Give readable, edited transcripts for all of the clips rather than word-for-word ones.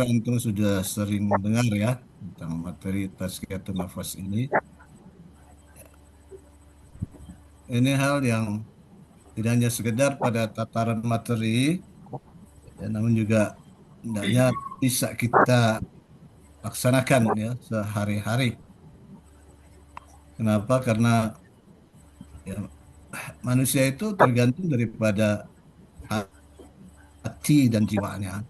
antum sudah sering dengar ya tentang materi tazkiyatun nafas ini. Ini hal yang tidak hanya sekedar pada tataran materi, ya, namun juga hendaknya bisa kita laksanakan ya sehari-hari. Kenapa? Karena ya, manusia itu tergantung daripada hati dan jiwanya.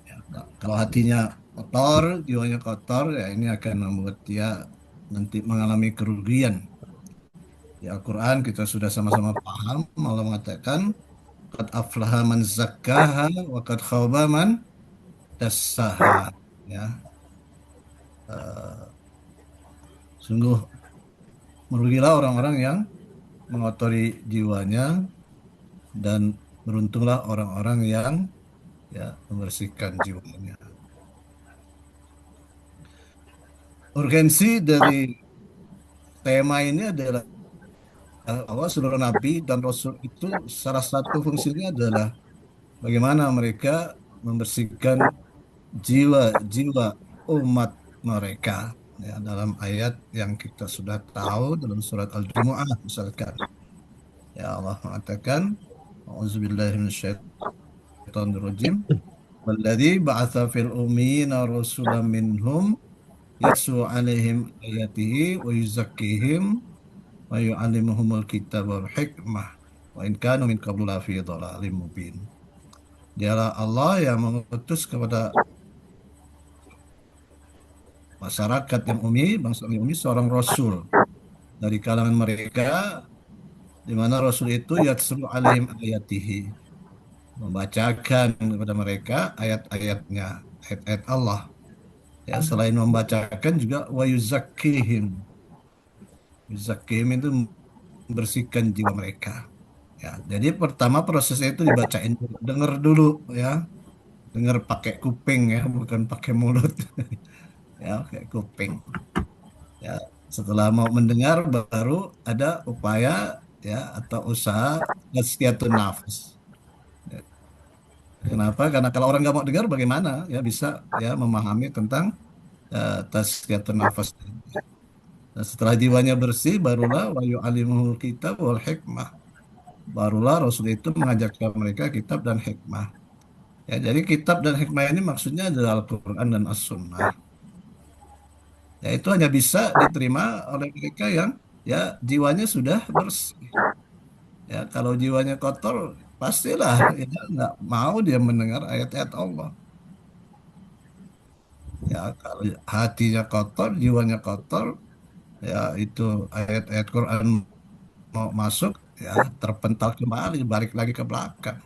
Ya, kalau hatinya kotor, jiwanya kotor, ya ini akan membuat dia nanti mengalami kerugian. Di Al-Quran kita sudah sama-sama paham, Allah mengatakan, qad aflaha man zakkaha wa qad khaba man dassaha. Ya, eh, sungguh merugilah orang-orang yang mengotori jiwanya dan beruntunglah orang-orang yang ya membersihkan jiwanya. Urgensi dari tema ini adalah bahwa seluruh nabi dan rasul itu salah satu fungsinya adalah bagaimana mereka membersihkan jiwa-jiwa umat mereka. Ya, dalam ayat yang kita sudah tahu dalam surat Al-Jumu'ah misalkan. Ya Allah mengatakan, A'udzubillahi minasyaitonirrajim. Walladzi ba'atsa fil ummiyina rasulan minhum yatsu 'alaihim ayatihi wa yuzakkihim wa yu'allimuhumul kitaba wal hikmah wa in kanu min qablu lafi dhalalim mubin. Dialah Allah yang mengutus kepada masyarakat yang umi, bangsa yang umi, seorang rasul dari kalangan mereka, di mana rasul itu yatslu alaihim ayatihi, membacakan kepada mereka ayat-ayatnya, ayat-ayat Allah. Ya, selain membacakan juga wa yuzakkihim. Yuzakkihim itu membersihkan jiwa mereka. Ya, jadi pertama prosesnya itu dibacain dulu, denger dulu ya, denger pakai kuping ya, bukan pakai mulut. Ya, pakai kuping. Ya, setelah mau mendengar baru ada upaya ya atau usaha tazkiyatun nafas. Ya, kenapa? Karena kalau orang nggak mau dengar bagaimana ya bisa ya memahami tentang tazkiyatun nafas. Nah, setelah jiwanya bersih barulah wa yu'allimuhul kitab wal hikmah. Barulah Rasul itu mengajarkan mereka kitab dan hikmah. Ya, jadi kitab dan hikmah ini maksudnya adalah Al-Quran dan As-Sunnah. Ya, itu hanya bisa diterima oleh mereka yang ya jiwanya sudah bersih. Ya, kalau jiwanya kotor, pastilah ya nggak mau dia mendengar ayat-ayat Allah. Ya, kalau hatinya kotor, jiwanya kotor, ya itu ayat-ayat Quran mau masuk, ya terpental kembali, balik lagi ke belakang.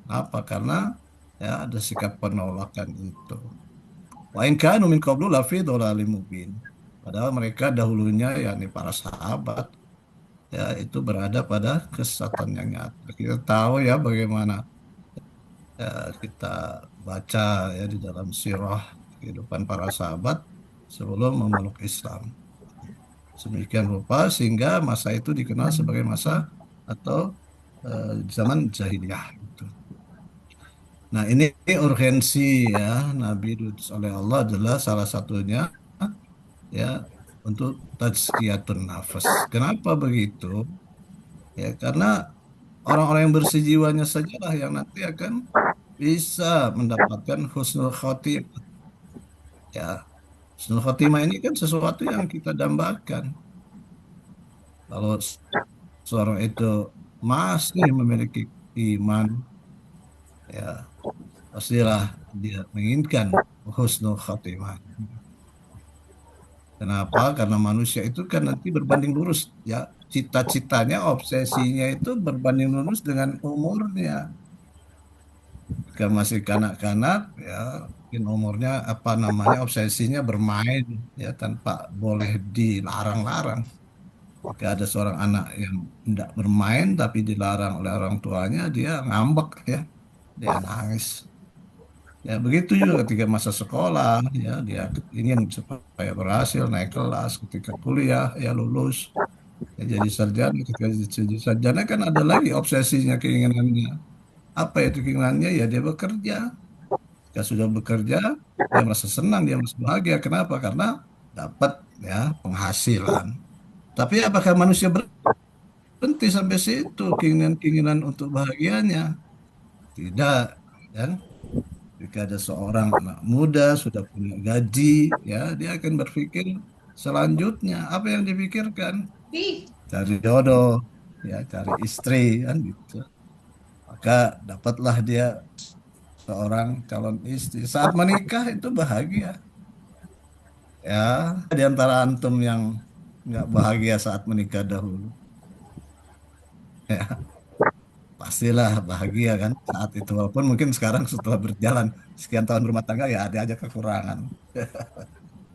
Apa? Karena ya ada sikap penolakan itu. Wa in kanu min qablu lafi dhalalim mubin. Padahal mereka dahulunya yakni para sahabat ya itu berada pada kesesatan yang nyata. Kita tahu ya bagaimana ya, kita baca ya di dalam sirah kehidupan para sahabat sebelum memeluk Islam. Sedemikian rupa sehingga masa itu dikenal sebagai masa atau zaman jahiliyah. Gitu. Nah ini urgensi ya Nabi diutus oleh Allah adalah salah satunya ya untuk tazkiyatun nafas. Kenapa begitu? Ya karena orang-orang yang bersih jiwanya sajalah yang nanti akan bisa mendapatkan husnul khotimah. Ya, husnul khotimah ini kan sesuatu yang kita dambakan. Kalau seorang itu masih memiliki iman, ya pastilah dia menginginkan husnul khotimah. Kenapa? Karena manusia itu kan nanti berbanding lurus, ya cita-citanya, obsesinya itu berbanding lurus dengan umurnya. Jika masih kanak-kanak, ya mungkin umurnya apa namanya obsesinya bermain, ya tanpa boleh dilarang-larang. Jika ada seorang anak yang tidak bermain tapi dilarang oleh orang tuanya, dia ngambek ya, dia nangis. Ya begitu juga ketika masa sekolah, ya dia ingin supaya berhasil naik kelas, ketika kuliah ya lulus, ya jadi sarjana. Ketika jadi sarjana kan ada lagi obsesinya, keinginannya. Apa itu keinginannya? Ya dia bekerja. Jika sudah bekerja, dia merasa senang, dia merasa bahagia. Kenapa? Karena dapat ya penghasilan. Tapi apakah manusia berhenti sampai situ keinginan-keinginan untuk bahagianya? Tidak, kan? Jika ada seorang anak muda sudah punya gaji, ya dia akan berpikir selanjutnya apa yang dipikirkan? Cari jodoh, ya cari istri, kan gitu. Maka dapatlah dia seorang calon istri. Saat menikah itu bahagia. Ya, di antara antum yang nggak bahagia saat menikah dahulu, ya pastilah bahagia kan saat itu. Walaupun mungkin sekarang setelah berjalan sekian tahun rumah tangga ya ada aja kekurangan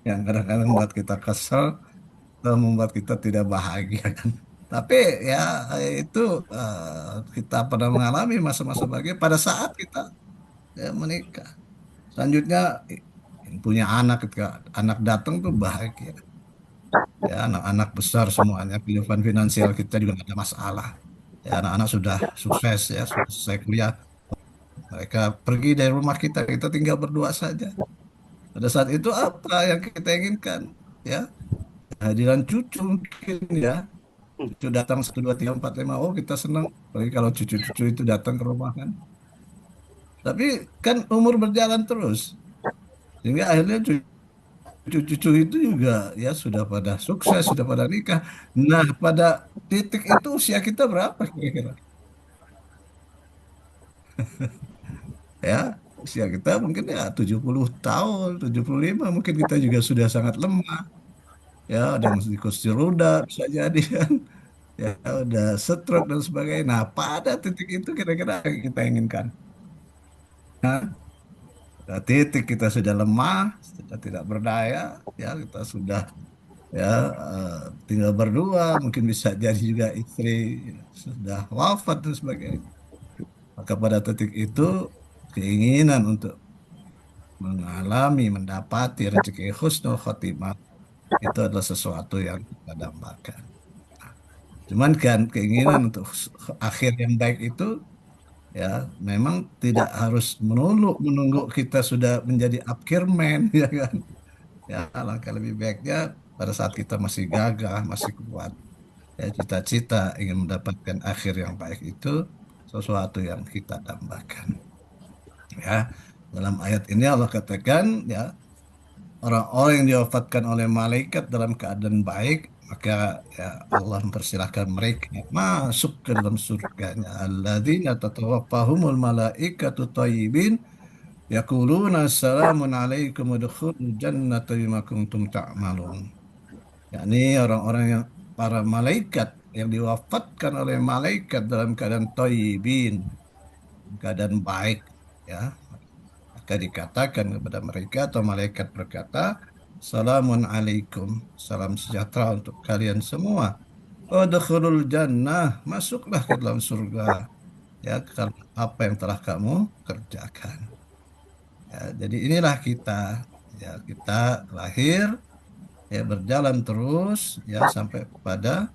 yang kadang-kadang membuat kita kesel, atau membuat kita tidak bahagia kan. Tapi ya itu kita pernah mengalami masa-masa bahagia pada saat kita ya, menikah. Selanjutnya punya anak ketika anak datang tuh bahagia. Ya, anak-anak besar semuanya, kehidupan finansial kita juga nggak ada masalah. Ya, anak-anak sudah sukses ya, sudah selesai kuliah. Mereka pergi dari rumah kita, kita tinggal berdua saja. Pada saat itu apa yang kita inginkan? Ya, kehadiran cucu mungkin ya. Cucu datang satu dua tiga empat lima, oh kita senang. Apalagi kalau cucu-cucu itu datang ke rumah kan. Tapi kan umur berjalan terus, sehingga akhirnya cucu-cucu itu juga ya sudah pada sukses, sudah pada nikah. Nah, pada titik itu usia kita berapa kira-kira? Ya, usia kita mungkin ya 70 tahun, 75 mungkin kita juga sudah sangat lemah. Ya, ada yang di kursi roda bisa jadi kan. Ya, udah stroke dan sebagainya. Nah, pada titik itu kira-kira apa yang kita inginkan. Nah, pada titik kita sudah lemah, sudah tidak berdaya, ya kita sudah ya eh, tinggal berdua, mungkin bisa jadi juga istri ya, sudah wafat dan sebagainya. Maka pada titik itu keinginan untuk mengalami, mendapati rezeki husnul khotimah itu adalah sesuatu yang kita dambakan. Cuman kan keinginan untuk akhir yang baik itu ya memang tidak harus menunggu kita sudah menjadi Upkirman ya kan. Ya alangkah lebih baiknya pada saat kita masih gagah, masih kuat. Ya, cita-cita ingin mendapatkan akhir yang baik itu sesuatu yang kita dambakan. Ya, dalam ayat ini Allah katakan ya orang-orang yang diwafatkan oleh malaikat dalam keadaan baik maka ya Allah mempersilahkan mereka masuk ke dalam surganya. Alladzina tatawaffahumul malaikatu thayyibin yaquluna assalamun alaikum udkhulul jannata bima kuntum ta'malun. Yakni orang-orang yang para malaikat yang diwafatkan oleh malaikat dalam keadaan thayyibin, keadaan baik ya. Maka dikatakan kepada mereka atau malaikat berkata, Salamun alaikum, salam sejahtera untuk kalian semua. Udkhulul jannah, masuklah ke dalam surga. Ya, karena apa yang telah kamu kerjakan. Ya, jadi inilah kita. Ya, kita lahir, ya berjalan terus, ya sampai pada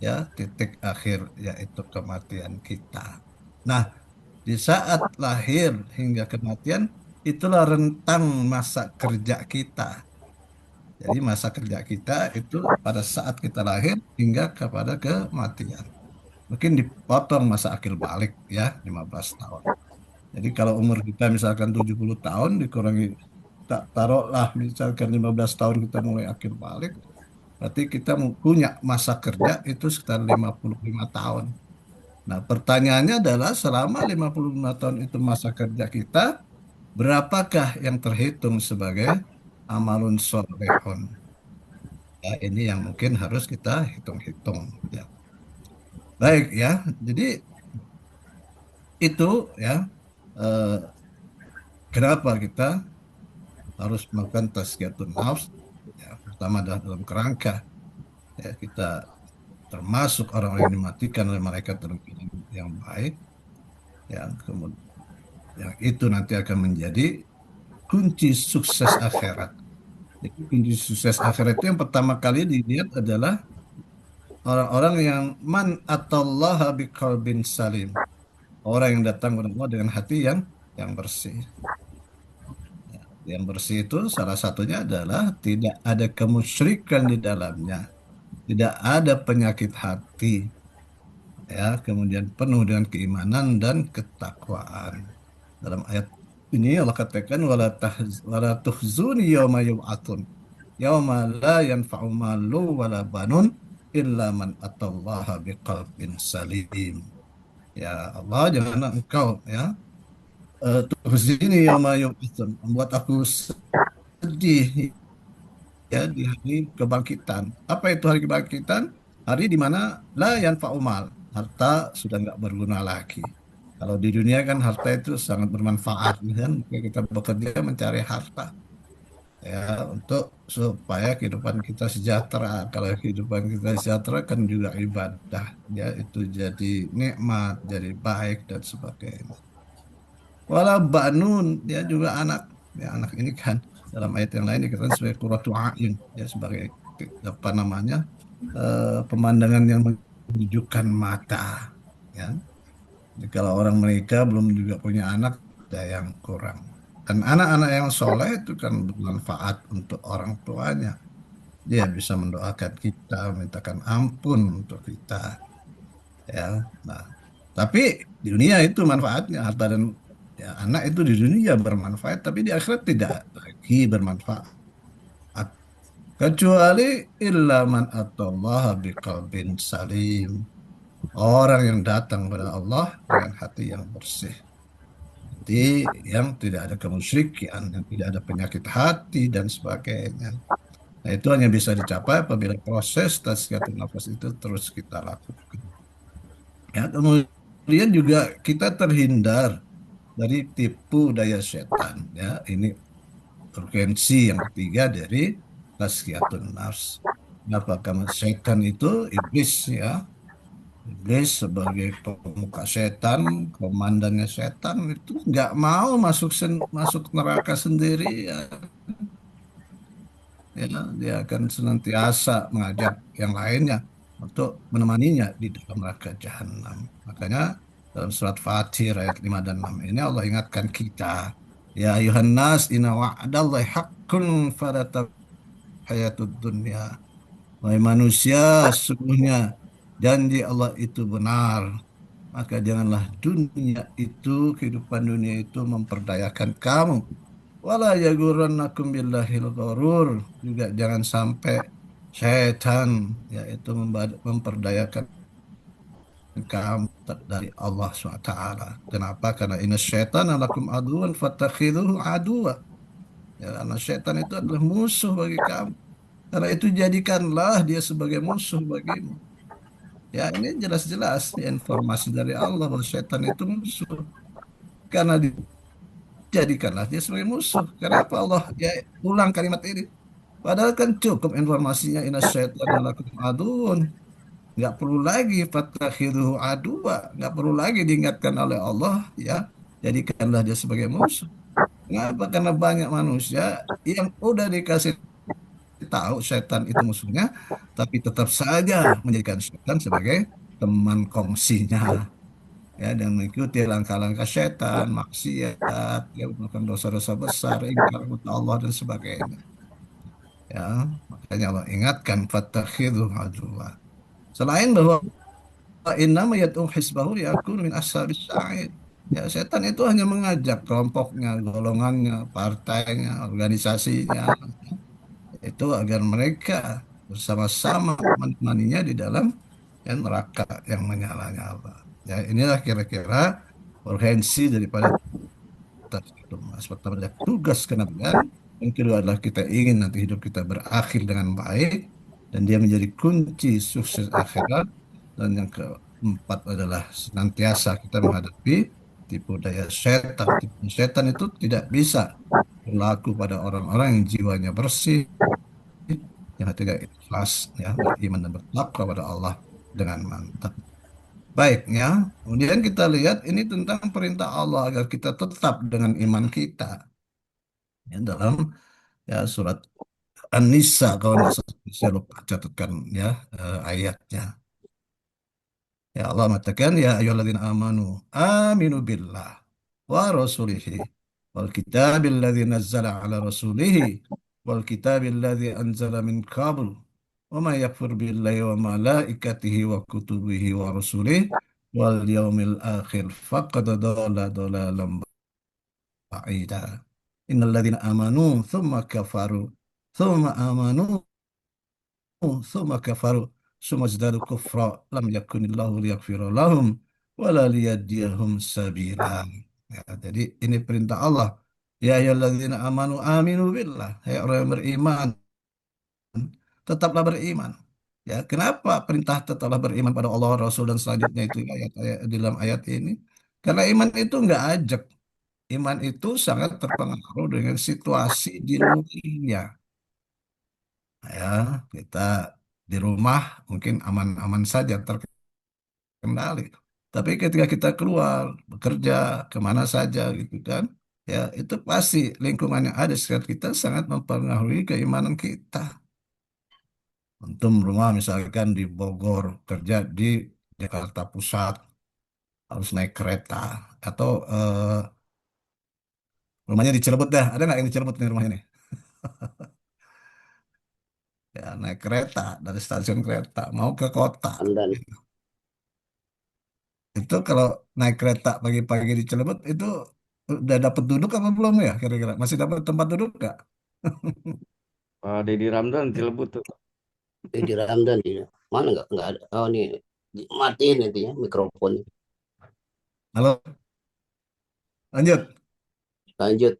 ya titik akhir yaitu kematian kita. Nah, di saat lahir hingga kematian, itulah rentang masa kerja kita. Jadi masa kerja kita itu pada saat kita lahir hingga kepada kematian. Mungkin dipotong masa akil balik ya, 15 tahun. Jadi kalau umur kita misalkan 70 tahun dikurangi, tak taruhlah misalkan 15 tahun kita mulai akil balik, berarti kita punya masa kerja itu sekitar 55 tahun. Nah, pertanyaannya adalah selama 55 tahun itu masa kerja kita, berapakah yang terhitung sebagai amalun solehun? Ya, ini yang mungkin harus kita hitung-hitung. Ya. Baik ya, jadi itu ya eh, kenapa kita harus melakukan tazkiyatun nafs. Ya, pertama adalah dalam kerangka ya, kita termasuk orang-orang yang dimatikan oleh malaikat dalam keadaan yang baik. Ya, kemudian yang itu nanti akan menjadi kunci sukses akhirat. Jadi kunci sukses akhirat itu yang pertama kali dilihat adalah orang-orang yang man atallaha biqalbin salim. Orang yang datang kepada Allah dengan hati yang bersih. Yang bersih itu salah satunya adalah tidak ada kemusyrikan di dalamnya, tidak ada penyakit hati, ya, kemudian penuh dengan keimanan dan ketakwaan. Dalam ayat ini Allah katakan wala tuhzuni yauma yub'atsun yauma la yanfa'u malu wala banun illa man atallaha biqalbin salim. Ya Allah, janganlah engkau, ya, tuhzini yauma yub'atsun, membuat aku sedih, ya, di hari kebangkitan. Apa itu hari kebangkitan? Hari di mana la yanfa'u mal, harta sudah nggak berguna lagi. Kalau di dunia kan harta itu sangat bermanfaat, kan? Kita bekerja mencari harta, ya, untuk supaya kehidupan kita sejahtera. Kalau kehidupan kita sejahtera kan juga ibadah, ya, itu jadi nikmat, jadi baik dan sebagainya. Wala banun, dia juga anak. Ya, anak ini kan dalam ayat yang lain dikatakan sebagai qurratu a'yun, ya, sebagai apa namanya, pemandangan yang menyejukkan mata. Ya, jadi kalau orang mereka belum juga punya anak, ada yang kurang. Dan anak-anak yang soleh itu kan bermanfaat untuk orang tuanya. Dia bisa mendoakan kita, mintakan ampun untuk kita. Ya, nah, tapi di dunia itu manfaatnya harta dan, ya, anak itu di dunia bermanfaat, tapi di akhirat tidak lagi bermanfaat. Kecuali illa man atallaha biqalbin salim. Orang yang datang kepada Allah dengan hati yang bersih. Hati yang tidak ada kemusyrikan, yang tidak ada penyakit hati dan sebagainya. Nah, itu hanya bisa dicapai apabila proses tazkiyatun nafas itu terus kita lakukan. Ya, kemudian juga kita terhindar dari tipu daya setan. Ya, ini urgensi yang ketiga dari tazkiyatun nafs. Kenapa? Karena setan itu iblis, ya. Iblis sebagai pemuka setan, komandannya setan itu nggak mau masuk neraka sendiri, ya. Ya, dia akan senantiasa mengajak yang lainnya untuk menemaninya di dalam neraka jahanam. Makanya dalam surat Fatir ayat 5 dan 6 ini Allah ingatkan kita, ya ayuhan nas inna wa'adallahi haqqun fala hayatud dunya. Wahai manusia, sesungguhnya janji Allah itu benar. Maka janganlah dunia itu, kehidupan dunia itu memperdayakan kamu. Wala yagurannakum billahil gharur. Juga jangan sampai setan, yaitu memperdayakan kamu dari Allah SWT. Kenapa? Karena inna syaitan lakum aduan fatakhiduhu aduwa. Ya, karena setan itu adalah musuh bagi kamu. Karena itu jadikanlah dia sebagai musuh bagimu. Ya, ini jelas-jelas ya, informasi dari Allah bahwa setan itu musuh. Karena dijadikanlah dia sebagai musuh. Kenapa Allah ya ulang kalimat ini? Padahal kan cukup informasinya inna syaitan lakum adun. Nggak perlu lagi fatakhiruhu adua. Nggak perlu lagi diingatkan oleh Allah, ya. Jadikanlah dia sebagai musuh. Kenapa? Karena banyak manusia yang udah dikasih tahu setan itu musuhnya, tapi tetap saja menjadikan setan sebagai teman kongsinya, ya, dan mengikuti langkah-langkah setan, maksiat, ya, melakukan dosa-dosa besar, ingkar kepada Allah dan sebagainya. Ya, makanya Allah ingatkan fattakhidhu aduwa. Selain bahwa innama yad'u hisbahu liyakunu min ashabis sa'id. Ya, setan itu hanya mengajak kelompoknya, golongannya, partainya, organisasinya, itu agar mereka bersama-sama menemaninya di dalam, ya, neraka yang menyala-nyala. Ya, inilah kira-kira urgensi daripada itu, Mas. Pertama adalah tugas kenabian, yang kedua adalah kita ingin nanti hidup kita berakhir dengan baik dan dia menjadi kunci sukses akhirat, dan yang keempat adalah senantiasa kita menghadapi tipu daya setan. Tipu setan itu tidak bisa berlaku pada orang-orang yang jiwanya bersih, yang tidak ikhlas, ya, beriman dan bertakwa kepada Allah dengan mantap. Baik, ya. Kemudian kita lihat ini tentang perintah Allah agar kita tetap dengan iman kita. Ya, dalam, ya, surat An-Nisa, kalau nggak salah, saya lupa catatkan, ya, ayatnya. Ya, Allah mengatakan ya ayyuhalladzina amanu aminu billah wa rasulihi wal kitabil ladzi nazzala ala rasulihi wal kitabil ladzi anzala min qabl wa may yakfur billahi wa malaikatihi wa kutubihi wa rusulihi wal yaumil akhir faqad dhalla dhalalan ba'ida. Innal ladzina amanu tsumma kafaru tsumma amanu tsumma kafaru tsumma zadalu kufra lam yakunillahu liyaghfira lahum wala liyahdiyahum sabila. Ya, jadi ini perintah Allah. Ya ayyuhalladzina amanu aminu billah. Hai orang yang beriman, tetaplah beriman. Ya, kenapa perintah tetaplah beriman pada Allah, Rasul dan selanjutnya itu ayat-ayat di dalam ayat ini? Karena iman itu nggak ajak. Iman itu sangat terpengaruh dengan situasi di luarnya. Ya, kita di rumah mungkin aman-aman saja terkendali. Tapi ketika kita keluar bekerja kemana saja gitu kan, ya itu pasti lingkungan yang ada di sekitar kita sangat mempengaruhi keimanan kita. Untuk rumah misalkan di Bogor, kerja di Jakarta Pusat, harus naik kereta atau rumahnya di Cirebut dah. Ada nggak yang di Cirebut nih rumahnya nih? Ya, naik kereta dari stasiun kereta mau ke kota. Ramdan. Itu kalau naik kereta pagi-pagi di Cirebon itu udah dapat duduk apa belum ya kira-kira? Masih dapat tempat duduk nggak? Pak Deddy Ramdan Cilebut tuh. Deddy Ramdan ini. Mana nggak ada. Oh ini matiin itu ya mikrofon. Halo, lanjut. Lanjut.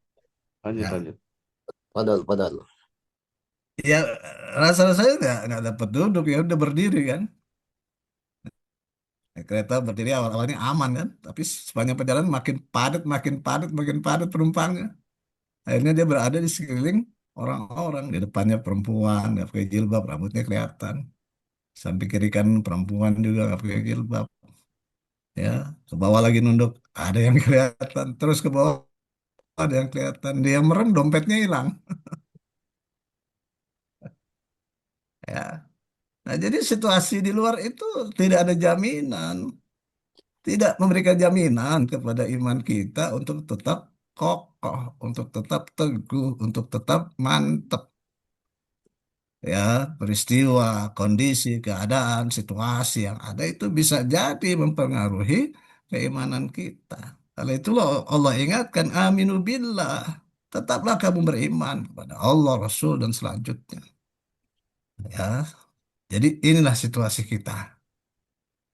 Lanjut, Ya, lanjut. Padahal padahal. ya rasa-rasanya nggak dapat duduk ya udah berdiri kan. Naik kereta berdiri awal-awalnya aman kan, tapi sepanjang perjalanan makin padat, makin padat, makin padat penumpangnya. Akhirnya dia berada di sekeliling orang-orang di depannya perempuan nggak pakai jilbab, rambutnya kelihatan. Sampai kiri kan perempuan juga nggak pakai jilbab. Ya, ke bawah lagi nunduk, ada yang kelihatan. Terus ke bawah ada yang kelihatan. Dia merem, dompetnya hilang. Ya. Nah, jadi situasi di luar itu tidak ada jaminan, tidak memberikan jaminan kepada iman kita untuk tetap kokoh, untuk tetap teguh, untuk tetap mantap. Ya, peristiwa, kondisi, keadaan, situasi yang ada itu bisa jadi mempengaruhi keimanan kita. Kalau itu loh Allah ingatkan, aminu billah. Tetaplah kamu beriman kepada Allah, Rasul, dan selanjutnya. Ya, jadi inilah situasi kita.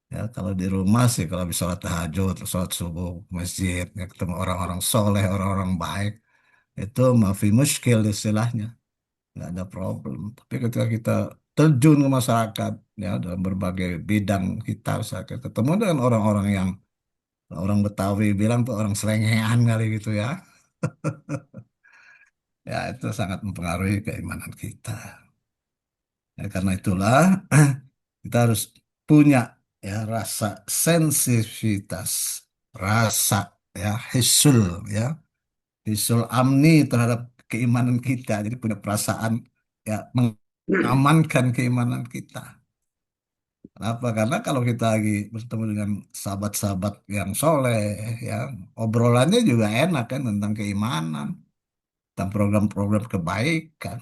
Ya, kalau di rumah sih, kalau bisa sholat tahajud, sholat subuh, ke masjid, ya, ketemu orang-orang soleh, orang-orang baik, itu maafi muskil istilahnya, nggak ada problem. Tapi ketika kita terjun ke masyarakat, ya dalam berbagai bidang kita, misalkan ketemu dengan orang-orang yang orang Betawi bilang tuh orang selengean kali gitu ya, ya itu sangat mempengaruhi keimanan kita. Ya, karena itulah kita harus punya ya rasa sensitivitas, rasa ya hisul ya, hisul amni terhadap keimanan kita. Jadi punya perasaan ya mengamankan keimanan kita. Kenapa? Karena kalau kita lagi bertemu dengan sahabat-sahabat yang soleh, yang obrolannya juga enak kan tentang keimanan, tentang program-program kebaikan.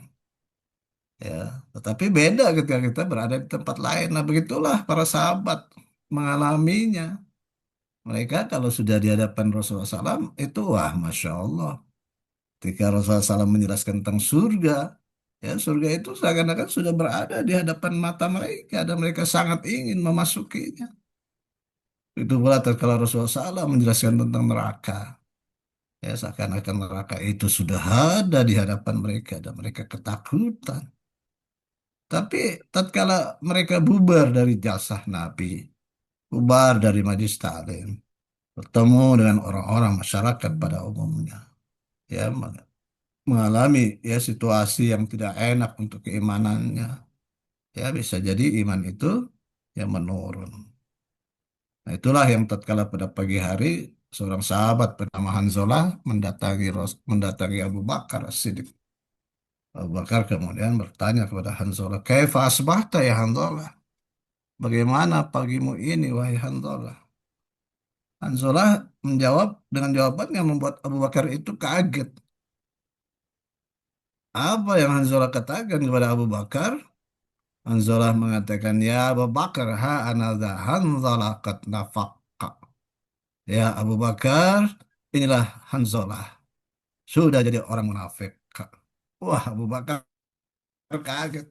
Ya, tetapi beda ketika kita berada di tempat lain. Nah, begitulah para sahabat mengalaminya. Mereka kalau sudah di hadapan Rasulullah SAW, itu wah, Masya Allah. Ketika Rasulullah SAW menjelaskan tentang surga, ya surga itu seakan-akan sudah berada di hadapan mata mereka dan mereka sangat ingin memasukinya. Itu pula tatkala Rasulullah SAW menjelaskan tentang neraka. Ya, seakan-akan neraka itu sudah ada di hadapan mereka dan mereka ketakutan. Tapi tatkala mereka bubar dari jasa Nabi, bubar dari majlis taklim, bertemu dengan orang-orang masyarakat pada umumnya, ya mengalami ya situasi yang tidak enak untuk keimanannya, ya bisa jadi iman itu yang menurun. Nah, itulah yang tatkala pada pagi hari seorang sahabat bernama Hanzalah mendatangi Abu Bakar As-Siddiq. Abu Bakar kemudian bertanya kepada Hanzalah, "Kaifa asbahta ya Hanzalah? Bagaimana pagimu ini wahai Hanzalah?" Hanzalah menjawab dengan jawaban yang membuat Abu Bakar itu kaget. Apa yang Hanzalah katakan kepada Abu Bakar? Hanzalah mengatakan, ya Abu Bakar, ha anadha Hanzalah qad nafaqqa. Ya Abu Bakar, inilah Hanzalah. Sudah jadi orang munafik. Wah, Abu Bakar kaget.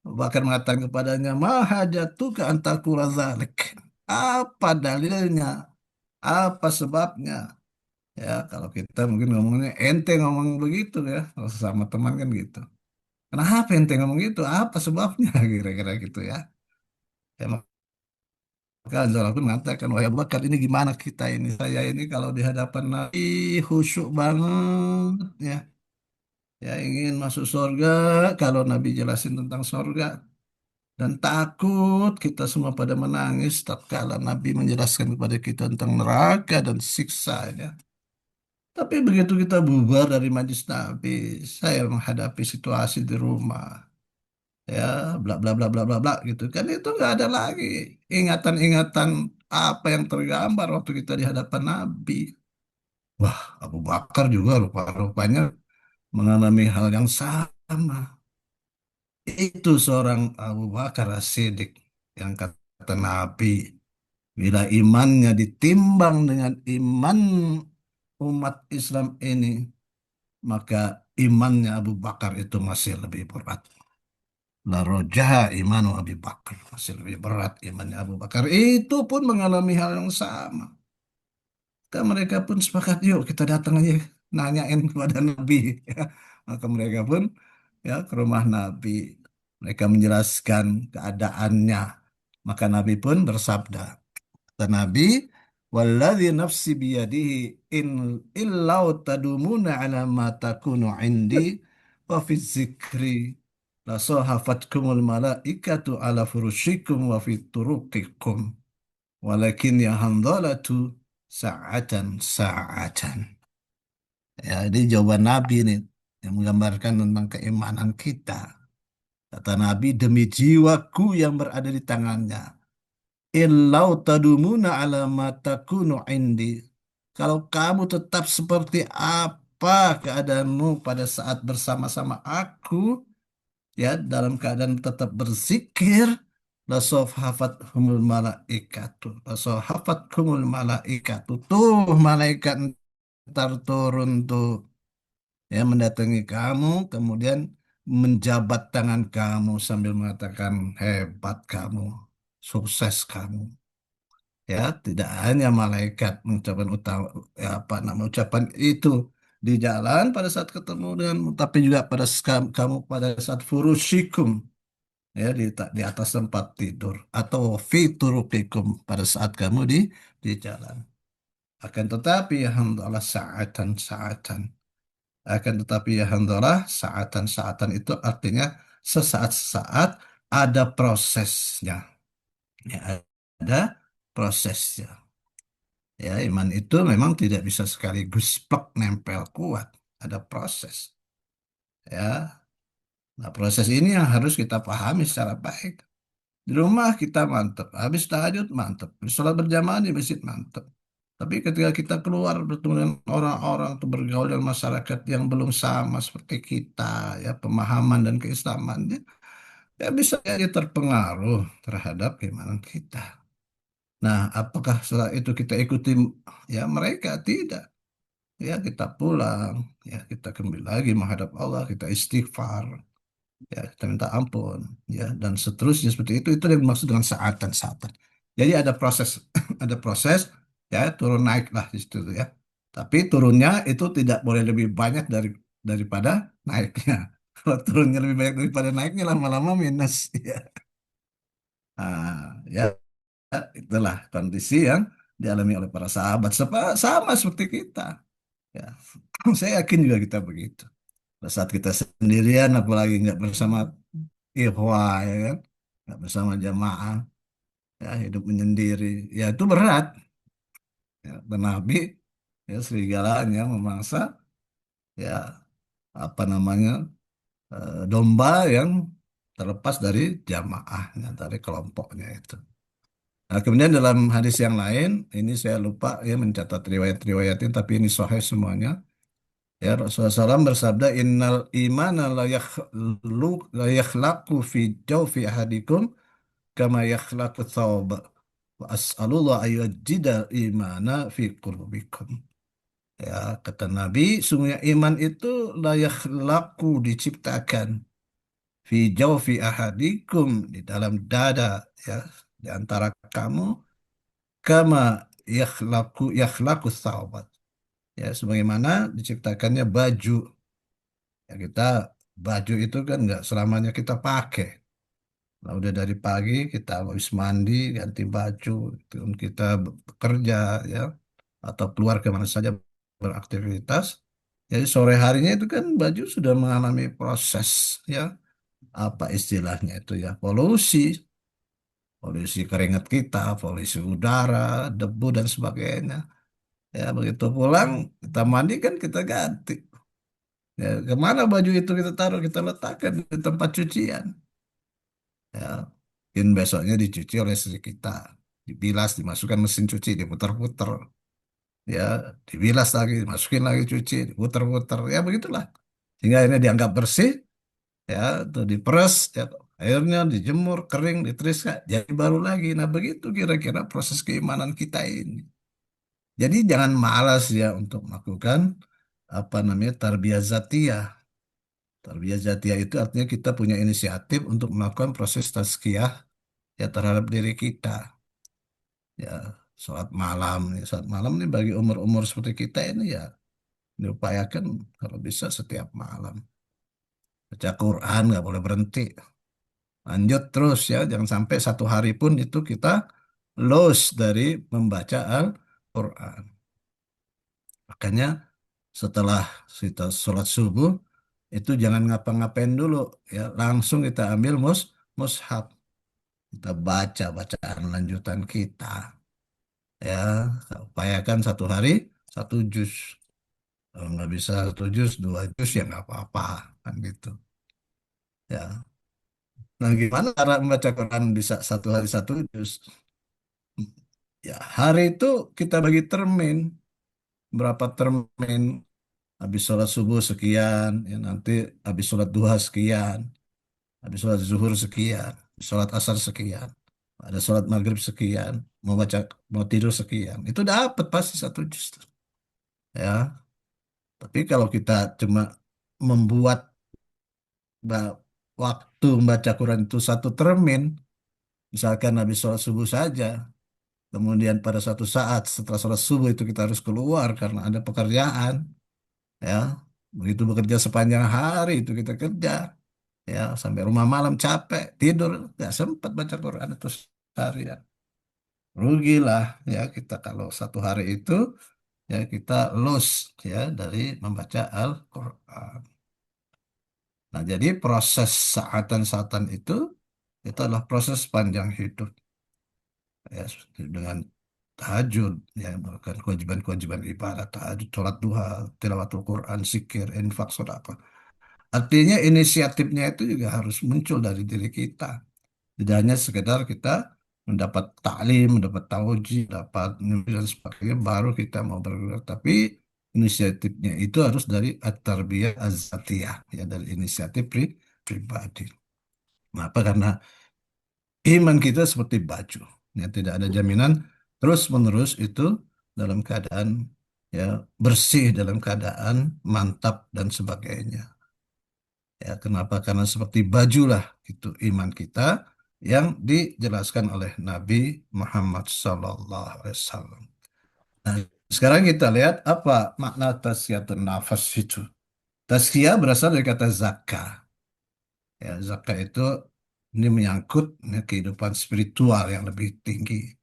Abu Bakar mengatakan kepadanya, ma hajatuka antakula dzalik. Apa dalilnya? Apa sebabnya? Ya, kalau kita mungkin ngomongnya ente ngomong begitu ya, kalau sama teman kan gitu. Kenapa ente ngomong gitu? Apa sebabnya? Kira-kira gitu ya. Ya, maka Anzal pun mengatakan, wahai Abu Bakar, ini gimana kita ini? Saya ini kalau di hadapan Nabi khusyuk banget ya. Ya ingin masuk surga kalau Nabi jelasin tentang surga. Dan takut kita semua pada menangis tatkala Nabi menjelaskan kepada kita tentang neraka dan siksanya. Tapi begitu kita bubar dari majlis Nabi, saya menghadapi situasi di rumah, ya bla bla bla bla bla bla gitu kan itu nggak ada lagi ingatan-ingatan apa yang tergambar waktu kita di hadapan Nabi. Wah, Abu Bakar juga rupa-rupanya mengalami hal yang sama. Itu seorang Abu Bakar As-Siddiq yang kata Nabi, bila imannya ditimbang dengan iman umat Islam ini, maka imannya Abu Bakar itu masih lebih berat. La rojaha imanu Abu Bakar. Masih lebih berat imannya Abu Bakar. Itu pun mengalami hal yang sama. Maka mereka pun sepakat, yuk kita datang aja nanyain kepada Nabi. Ya. Maka mereka pun ya ke rumah Nabi. Mereka menjelaskan keadaannya. Maka Nabi pun bersabda, kata Nabi, walladzi nafsi biyadihi in illau tadumuna ala ma takunu indi wa fi zikri la sahafatkumul malaikatu ala furushikum wa fi turuqikum walakin ya handalatu sa'atan sa'atan. Ya, ini jawaban Nabi nih yang menggambarkan tentang keimanan kita. Kata Nabi, demi jiwaku yang berada di tangannya. Illau tadumuna ala ma takunu indi. Kalau kamu tetap seperti apa keadaanmu pada saat bersama-sama aku, ya dalam keadaan tetap berzikir, la hafat humul malaikatu, la hafat humul malaikatu. Tuh malaikat ntar turun tuh ya mendatangi kamu, kemudian menjabat tangan kamu sambil mengatakan hebat kamu, sukses kamu. Ya, tidak hanya malaikat mengucapkan utama ya, apa nama ucapan itu di jalan pada saat ketemu dengan tapi juga pada kamu pada saat furushikum ya di atas tempat tidur atau fiturukikum pada saat kamu di jalan. Akan tetapi ya alhamdulillah saatan. Akan tetapi ya alhamdulillah saatan itu artinya sesaat-sesaat ada prosesnya. Ya, ada prosesnya. Ya, iman itu memang tidak bisa sekaligus plek nempel kuat. Ada proses. Ya, nah proses ini yang harus kita pahami secara baik. Di rumah kita mantep, habis tahajud mantep, sholat berjamaah di masjid mantep. Tapi ketika kita keluar bertemu dengan orang-orang atau bergaul dengan masyarakat yang belum sama seperti kita, ya pemahaman dan keislamannya, ya bisa jadi terpengaruh terhadap keimanan kita. Nah, apakah setelah itu kita ikuti ya mereka? Tidak. Ya kita pulang, ya kita kembali lagi menghadap Allah, kita istighfar, ya kita minta ampun, ya dan seterusnya seperti itu yang dimaksud dengan saatan-saatan. Jadi ada proses, ada proses, ya turun naik lah di situ ya. Tapi turunnya itu tidak boleh lebih banyak daripada naiknya. Kalau turunnya lebih banyak daripada naiknya lama-lama minus, ya. Nah, ya itulah kondisi yang dialami oleh para sahabat sama seperti kita. Ya, saya yakin juga kita begitu. Pada saat kita sendirian, apalagi nggak bersama ikhwah, ya kan, nggak bersama jamaah, ya hidup menyendiri, ya itu berat. Ya, dan Nabi, ya serigalanya memangsa, ya apa namanya domba yang terlepas dari jamaahnya, dari kelompoknya itu. Nah, kemudian dalam hadis yang lain, ini saya lupa ya mencatat riwayat-riwayatnya, tapi ini sahih semuanya. Ya, Rasulullah SAW bersabda, Innal imana la yakhlaqu fi jawfi ahadikum kama yakhlaqu thawb. Wa as'alullah ayyajidal imana fi qulubikum. Ya, kata Nabi, sungguhnya iman itu layak laku diciptakan fi jawfi ahadikum di dalam dada ya di antara kamu kama yakhlaku thawbat ya sebagaimana diciptakannya baju ya kita baju itu kan nggak selamanya kita pakai. Nah, udah dari pagi kita habis mandi ganti baju kita bekerja ya atau keluar kemana saja beraktivitas. Jadi sore harinya itu kan baju sudah mengalami proses ya apa istilahnya itu ya polusi, polusi keringat kita, polusi udara, debu dan sebagainya. Ya begitu pulang kita mandi kan kita ganti. Ya, kemana baju itu kita taruh kita letakkan di tempat cucian. Ya mungkin besoknya dicuci oleh istri kita, dibilas, dimasukkan mesin cuci, diputar-putar. Ya dibilas lagi, masukin lagi cuci, diputar-putar. Ya begitulah. Sehingga ini dianggap bersih, ya tuh diperes, ya, airnya dijemur, kering, diteriskan, jadi baru lagi. Nah begitu kira-kira proses keimanan kita ini. Jadi jangan malas ya untuk melakukan apa namanya tarbiyah zatiyah. Tarbiyah zatiyah itu artinya kita punya inisiatif untuk melakukan proses tazkiyah ya terhadap diri kita. Ya, sholat malam, ya, sholat malam ini bagi umur-umur seperti kita ini ya diupayakan kalau bisa setiap malam. Baca Quran nggak boleh berhenti. Lanjut terus ya, jangan sampai satu hari pun itu kita lost dari membaca Al-Quran. Makanya setelah kita sholat subuh, itu jangan ngapa-ngapain dulu ya, langsung kita ambil mushaf. Kita baca bacaan lanjutan kita ya, upayakan satu hari satu juz. Kalau nggak bisa satu juz, dua juz ya nggak apa-apa kan gitu. Ya, nah gimana cara membaca Quran bisa satu hari satu juz? Ya, hari itu kita bagi termin. Berapa termin? Habis sholat subuh sekian, ya nanti habis sholat duha sekian, habis sholat zuhur sekian, habis sholat asar sekian, ada sholat maghrib sekian, mau baca, mau tidur sekian. Itu dapat pasti satu juz. Ya, tapi kalau kita cuma membuat ba- waktu membaca Quran itu satu termin, misalkan habis sholat subuh saja, kemudian pada suatu saat setelah sholat subuh itu kita harus keluar karena ada pekerjaan, ya begitu bekerja sepanjang hari itu kita kerja ya sampai rumah malam capek tidur nggak sempat baca Quran itu seharian rugilah ya kita kalau satu hari itu ya kita lose ya dari membaca Al-Quran. Nah jadi proses saatan-saatan itu adalah proses panjang hidup ya dengan tahajud ya melakukan kewajiban-kewajiban ibadah tahajud sholat duha tilawatul Quran zikir infak sedekah. Artinya inisiatifnya itu juga harus muncul dari diri kita. Tidak hanya sekedar kita mendapat taklim, mendapat tauji, dapat dan sebagainya, baru kita mau bergerak. Tapi inisiatifnya itu harus dari at-tarbiyah az-zatiyah, ya dari inisiatif pribadi. Kenapa? Karena iman kita seperti baju, ya tidak ada jaminan terus-menerus itu dalam keadaan ya bersih, dalam keadaan mantap dan sebagainya. Ya, kenapa? Karena seperti bajulah itu iman kita yang dijelaskan oleh Nabi Muhammad SAW. Nah, sekarang kita lihat apa makna tazkiyatun nafas itu. Tazkiyah berasal dari kata zakah. Ya, zakah itu ini menyangkut ya, kehidupan spiritual yang lebih tinggi.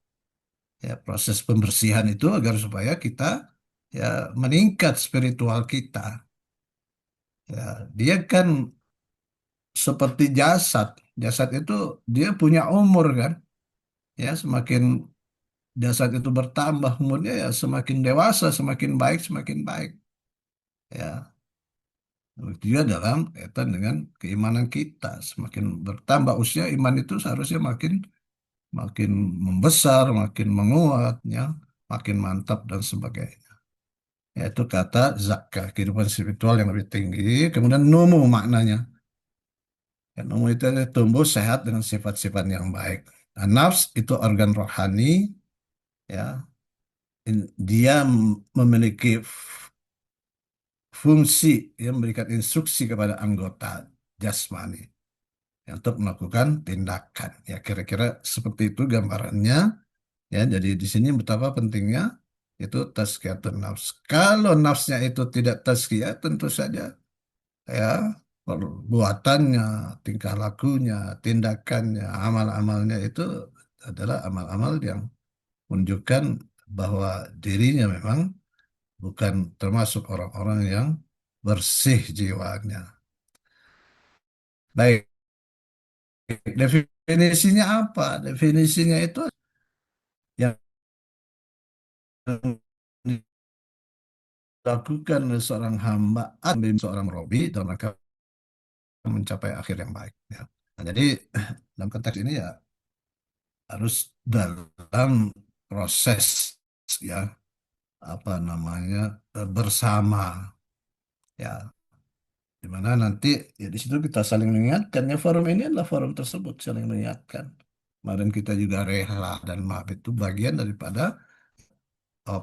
Ya, proses pembersihan itu agar supaya kita ya meningkat spiritual kita. Ya, dia kan seperti jasad. Jasad itu dia punya umur kan. Ya, semakin jasad itu bertambah umurnya ya semakin dewasa, semakin baik, semakin baik. Ya, itu juga dalam kaitan dengan keimanan kita. Semakin bertambah usia, iman itu seharusnya makin makin membesar, makin menguatnya, makin mantap dan sebagainya. Yaitu kata zakka, kehidupan spiritual yang lebih tinggi. Kemudian numu maknanya. Ya, numu itu adalah tumbuh sehat dengan sifat-sifat yang baik. Nah, nafs itu organ rohani, ya. Dia memiliki fungsi yang memberikan instruksi kepada anggota jasmani untuk melakukan tindakan. Ya, kira-kira seperti itu gambarannya. Ya, jadi di sini betapa pentingnya itu tazkiyatun nafs. Kalau nafsnya itu tidak tazkiyah, tentu saja ya perbuatannya, tingkah lakunya, tindakannya, amal-amalnya itu adalah amal-amal yang menunjukkan bahwa dirinya memang bukan termasuk orang-orang yang bersih jiwanya. Baik, definisinya apa? Definisinya itu yang dilakukan oleh seorang hamba atau seorang robi dalam rangka mencapai akhir yang baik. Ya. Nah, jadi dalam konteks ini ya harus dalam proses ya apa namanya bersama ya di mana nanti ya di situ kita saling mengingatkan ya forum ini adalah forum tersebut saling mengingatkan. Kemarin kita juga rela dan maaf itu bagian daripada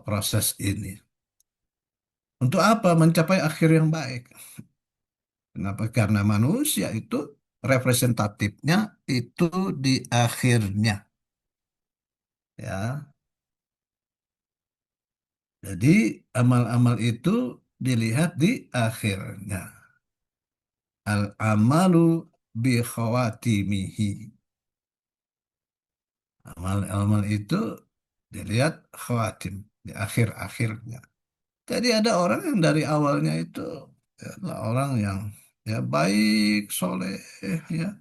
proses ini. Untuk apa? Mencapai akhir yang baik. Kenapa? Karena manusia itu representatifnya itu di akhirnya. Ya, jadi amal-amal itu dilihat di akhirnya. Al-amalu bi khawatimihi. Amal-amal itu dilihat khawatim di akhir-akhirnya. Jadi ada orang yang dari awalnya itu ya, adalah orang yang ya baik, soleh, ya.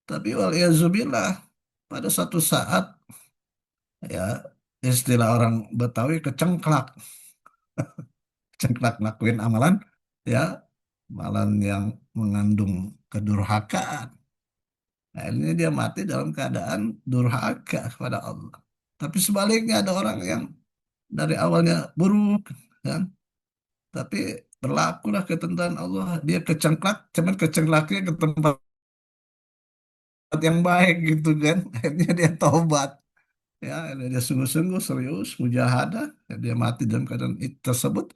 Tapi waliyahzubillah pada satu saat ya istilah orang Betawi kecengklak, cengklak lakuin amalan ya amalan yang mengandung kedurhakaan. Nah, ini dia mati dalam keadaan durhaka kepada Allah. Tapi sebaliknya ada orang yang dari awalnya buruk, kan? Tapi berlakulah ketentuan Allah. Dia kecengklak, cuman kecengklaknya ke tempat yang baik gitu kan. Akhirnya dia taubat. Ya, dia sungguh-sungguh serius, mujahadah. Ya, dia mati dalam keadaan itu tersebut.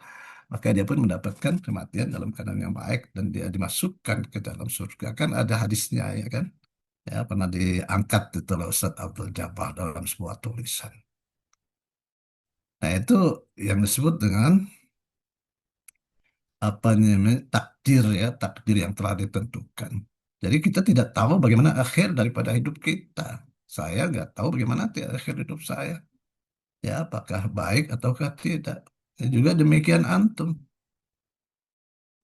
Maka dia pun mendapatkan kematian dalam keadaan yang baik dan dia dimasukkan ke dalam surga. Kan ada hadisnya ya kan. Ya, pernah diangkat itu oleh Ustadz Abdul Jabbar dalam sebuah tulisan. Nah, itu yang disebut dengan apa namanya takdir ya, takdir yang telah ditentukan. Jadi kita tidak tahu bagaimana akhir daripada hidup kita. Saya nggak tahu bagaimana akhir hidup saya. Ya, apakah baik ataukah tidak. Ya, juga demikian antum.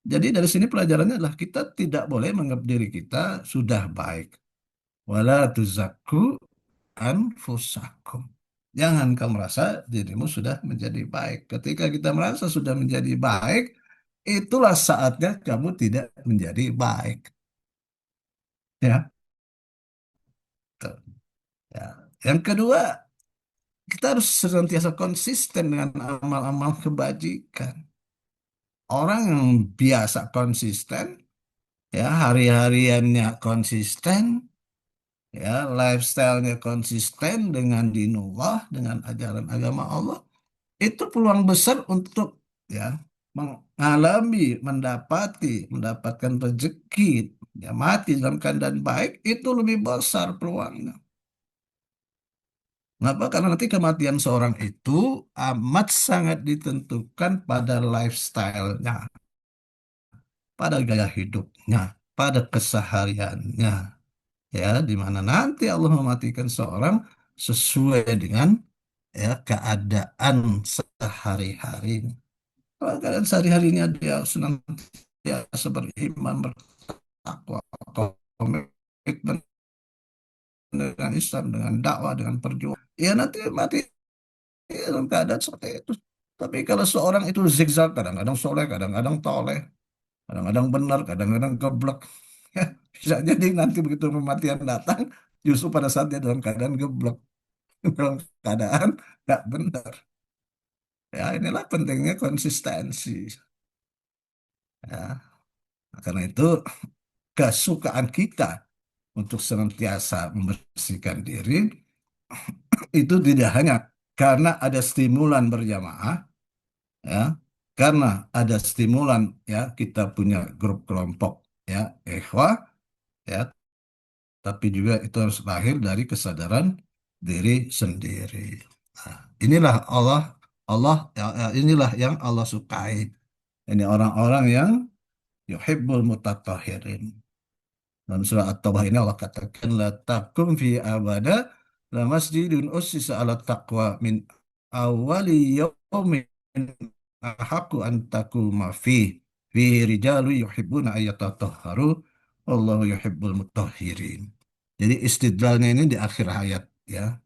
Jadi dari sini pelajarannya adalah kita tidak boleh menganggap diri kita sudah baik. Wala tuzakku anfusakum. Jangan kau merasa dirimu sudah menjadi baik. Ketika kita merasa sudah menjadi baik, itulah saatnya kamu tidak menjadi baik. Ya, tuh. Ya. Yang kedua, kita harus senantiasa konsisten dengan amal-amal kebajikan. Orang yang biasa konsisten, ya hari-hariannya konsisten, ya lifestyle-nya konsisten dengan dinullah, dengan ajaran agama Allah, itu peluang besar untuk ya mengalami, mendapatkan rezeki, ya mati dalam keadaan baik itu lebih besar peluangnya. Kenapa? Karena nanti kematian seorang itu amat sangat ditentukan pada lifestyle-nya, pada gaya hidupnya, pada kesehariannya, ya, di mana nanti Allah mematikan seorang sesuai dengan ya keadaan sehari-hari. Kalau keadaan sehari-harinya dia senantiasa beriman, bertakwa, komitmen dengan Islam, dengan dakwah, dengan perjuangan, ya nanti mati dalam keadaan seperti itu. Tapi kalau seorang itu zigzag, kadang-kadang soleh, kadang-kadang toleh, kadang-kadang benar, kadang-kadang geblek, ya bisa jadi nanti begitu kematian datang, Justru pada saat dia dalam keadaan geblek, dalam keadaan nggak benar. Ya, inilah pentingnya konsistensi. Ya, karena itu kesukaan kita untuk senantiasa membersihkan diri itu tidak hanya karena ada stimulan berjamaah, ya, karena ada stimulan, ya, kita punya grup kelompok, ya, ikhwah, ya, tapi juga itu harus lahir dari kesadaran diri sendiri. Nah, inilah Allah, inilah yang Allah sukai. Ini orang-orang yang yuhibbul mutatahhirin. Dalam surah At-Taubah ini Allah katakan la takum fi abada la masjidun ussisa ala taqwa min awali yaumin ahaqqu an taquma fihi rijalu yuhibbuna ayyatatahharu wallahu yuhibbul mutahhirin. Jadi istidlalnya ini di akhir ayat, ya.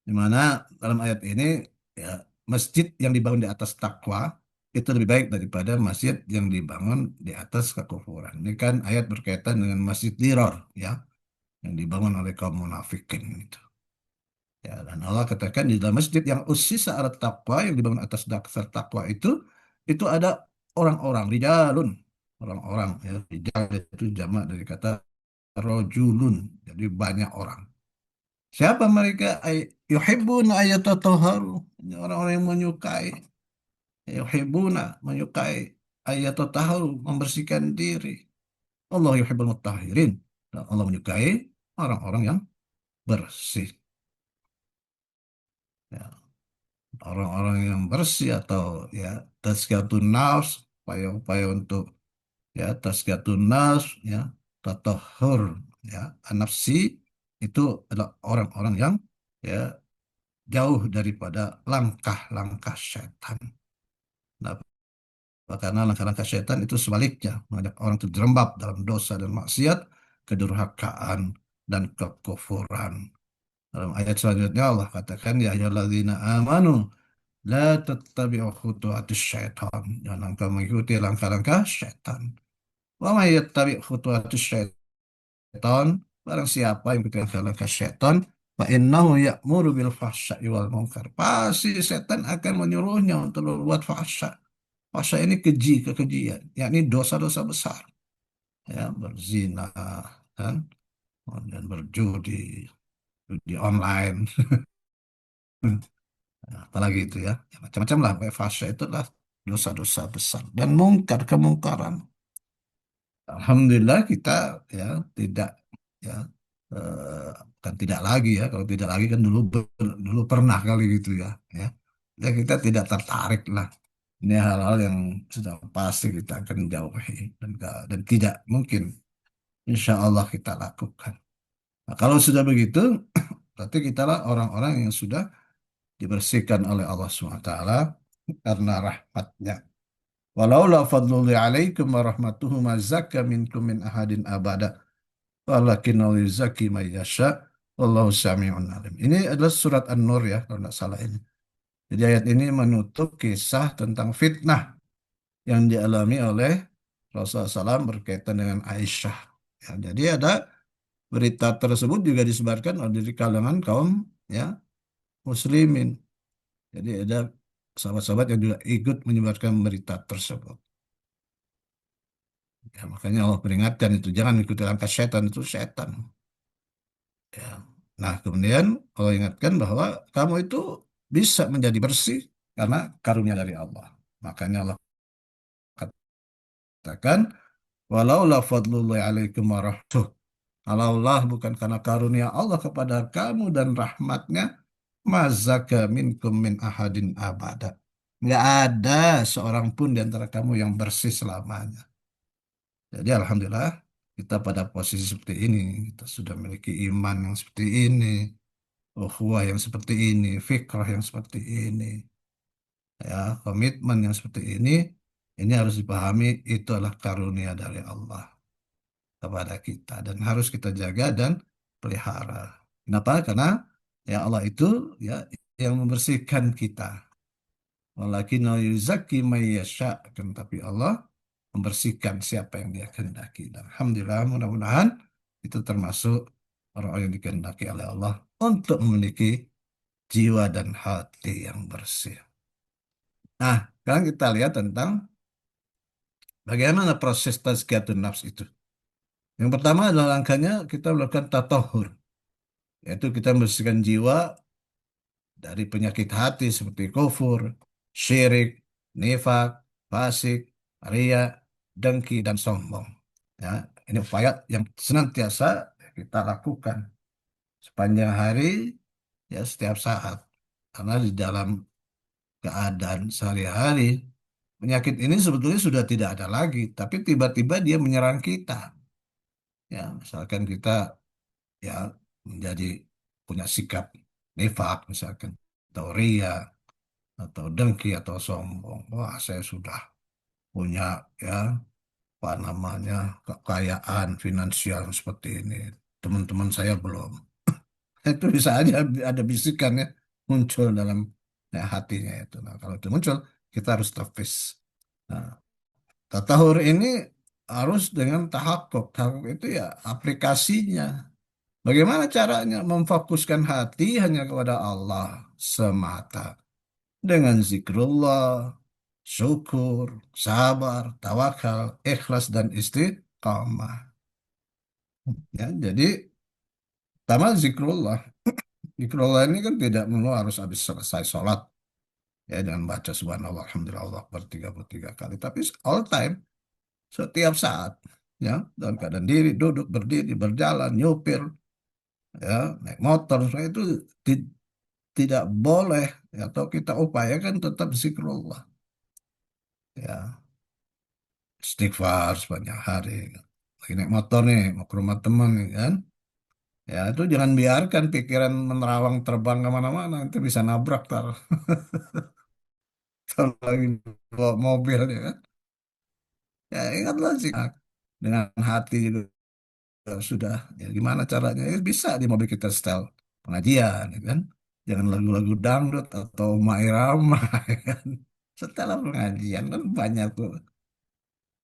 Di mana dalam ayat ini, ya, masjid yang dibangun di atas takwa itu lebih baik daripada masjid yang dibangun di atas kekufuran. Ini kan ayat berkaitan dengan Masjid Dirar, ya, yang dibangun oleh kaum munafikin itu. Ya, dan Allah katakan di dalam masjid yang usis syarat takwa yang dibangun atas dasar takwa itu ada orang-orang, rijalun, orang-orang, ya, rijal itu jamak dari kata rojulun, jadi banyak orang. Siapa mereka? Yuhibbuna ayatatahharu. Ini orang-orang yang menyukai. Yuhibbuna, menyukai ayatatahharu, membersihkan diri. Allah yuhibbul mutahhirin. Dan Allah menyukai orang-orang yang bersih. Ya, orang-orang yang bersih atau, ya, tazkiyatun nafs, upaya-upaya untuk, ya, tazkiyatun nafs, ya, tatahhur, ya, nafsi itu adalah orang-orang yang, ya, jauh daripada langkah-langkah setan. Nah, karena langkah-langkah setan itu sebaliknya, mengajak orang terjerembab dalam dosa dan maksiat, kedurhakaan, dan kekufuran. Dalam ayat selanjutnya Allah katakan, ya ayyuhalladzina amanu la tattabi'u khutuwatis syaitan. Jangan engkau mengikuti langkah-langkah setan. Wa may yattabi' khutuwatis syaitan, barang siapa yang mengikuti langkah-langkah setan, fa innahu ya'muru bil fahsya'i wal munkar. Pasti setan akan menyuruhnya untuk berbuat fahsya. Fahsya ini keji, kekejian, yakni dosa-dosa besar. Ya, berzina, kan, dan berjudi, judi online, apalagi itu, ya. Ya, macam-macam lah. Fahsya itu adalah dosa-dosa besar dan mungkar, kemungkaran. Alhamdulillah kita, ya, tidak, ya, kan tidak lagi, ya, kalau tidak lagi kan dulu dulu pernah kali gitu, ya, ya. Ya, kita tidak tertarik lah. Ini hal-hal yang sudah pasti kita akan jauhi dan tidak mungkin insya Allah kita lakukan. Nah, kalau sudah begitu, berarti kita lah orang-orang yang sudah dibersihkan oleh Allah SWT karena rahmatnya. Walaula fadlullahi alaikum wa rahmatuhu ma zakka minkum min ahadin abada. Walakinnahu yuzakki man yasha. Wallahu sami'un alim. Ini adalah surat An-Nur, ya, kalau tidak salah ini. Jadi ayat ini menutup kisah tentang fitnah yang dialami oleh Rasulullah SAW berkaitan dengan Aisyah. Ya, jadi ada berita tersebut juga disebarkan oleh kalangan kaum, ya, muslimin. Jadi ada sahabat-sahabat yang juga ikut menyebarkan berita tersebut. Ya, makanya Allah peringatkan itu, jangan ikuti langkah setan, itu setan. Ya. Nah, kemudian Allah ingatkan bahwa kamu itu bisa menjadi bersih karena karunia dari Allah. Makanya Allah katakan, walaula fadlullahi alaikum warahmatuh. Kalaulah bukan karena karunia Allah kepada kamu dan rahmatnya, mazaka minkum min ahadin abada. Nggak ada seorang pun di antara kamu yang bersih selamanya. Jadi Alhamdulillah kita pada posisi seperti ini. Kita sudah memiliki iman yang seperti ini, ukhuwah yang seperti ini, fikrah yang seperti ini, ya, komitmen yang seperti ini. Ini harus dipahami itu adalah karunia dari Allah kepada kita dan harus kita jaga dan pelihara. Kenapa? Karena, ya, Allah itu, ya, yang membersihkan kita. Walakinna yuzakki may yasha. Tapi Allah membersihkan siapa yang Dia kehendaki. Dan Alhamdulillah, mudah-mudahan itu termasuk orang yang dikehendaki oleh Allah untuk memiliki jiwa dan hati yang bersih. Nah, sekarang kita lihat tentang bagaimana proses tazkiyatun nafs itu. Yang pertama adalah langkahnya kita melakukan tatahur, yaitu kita membersihkan jiwa dari penyakit hati seperti kufur, syirik, nifak, fasik, ria, dengki, dan sombong. Ya, ini upaya yang senantiasa kita lakukan sepanjang hari, ya setiap saat. Karena di dalam keadaan sehari-hari, penyakit ini sebetulnya sudah tidak ada lagi, tapi tiba-tiba dia menyerang kita. Ya, misalkan kita ya menjadi punya sikap nifak, misalkan, atau ria, atau dengki, atau sombong. Wah, saya sudah punya ya apa namanya kekayaan finansial seperti ini. Teman-teman saya belum. Itu bisa aja ada bisikan ya muncul dalam ya, hatinya itu. Nah, kalau itu muncul, kita harus tepis. Nah, tatahur ini harus dengan tahakkuk. Tahakkuk itu ya aplikasinya. Bagaimana caranya memfokuskan hati hanya kepada Allah semata dengan zikrullah, syukur, sabar, tawakal, ikhlas dan istiqamah. Ya, jadi pertama zikrullah. Zikrullah ini kan tidak perlu harus habis selesai sholat ya dengan baca subhanallah alhamdulillah Allah akbar 33 kali, tapi all time, setiap saat, ya dalam keadaan diri, duduk, berdiri, berjalan, nyupir, ya naik motor, semua itu ti- tidak boleh ya, atau kita upayakan tetap zikrullah, ya istighfar sepanjang hari. Lagi naik motor nih mau ke rumah teman nih kan, ya itu jangan biarkan pikiran menerawang terbang kemana-mana, itu bisa nabrak tar. Kalau lagi bawa mobil ya kan, ya ingatlah sih dengan hati juga sudah, ya gimana caranya, ya, bisa di mobil kita setel pengajian ya kan, jangan lagu-lagu dangdut atau Mairama ya kan, setelah pengajian kan banyak tuh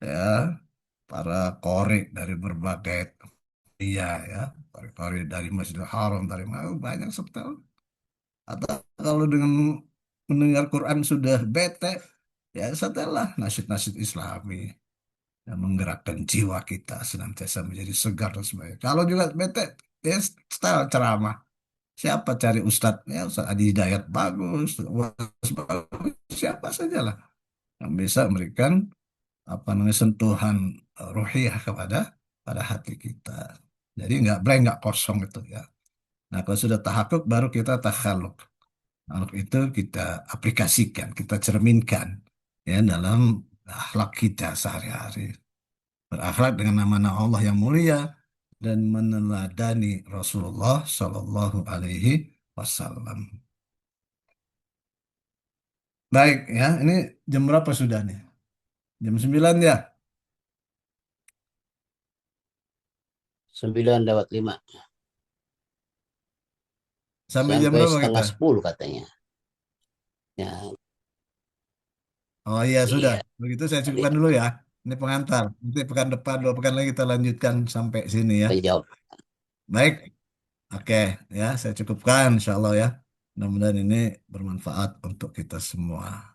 ya para kori dari berbagai, iya ya, kori dari Masjidil Haram, dari mana banyak setel. Atau kalau dengan mendengar Quran sudah bete, ya setelah nasyid-nasyid Islami yang menggerakkan jiwa kita senantiasa menjadi segar dan sebagainya. Kalau juga bete, ya style ceramah. Siapa cari ustadz? Ya Ustadz Adi Hidayat bagus, bagus, siapa saja lah yang bisa memberikan apa namanya sentuhan ruhiyah kepada pada hati kita. Jadi nggak blank, nggak kosong itu ya. Nah kalau sudah tahakuk baru kita takhaluk. Takhaluk itu kita aplikasikan, kita cerminkan ya dalam akhlak kita sehari-hari. Berakhlak dengan nama-nama Allah yang mulia dan meneladani Rasulullah Shallallahu Alaihi Wasallam. Baik ya, ini jam berapa sudah nih? Jam 9 ya? 9:05 Sampai jam sampai berapa kita? setengah 10 katanya. Ya, Oh iya sudah. iya. Begitu saya Tadi cukupkan dulu ya. Ini pengantar. Nanti pekan depan, 2 pekan lagi kita lanjutkan sampai sini ya. kejawab. Baik, oke ya. Saya cukupkan insya Allah ya. Mudah-mudahan ini bermanfaat untuk kita semua.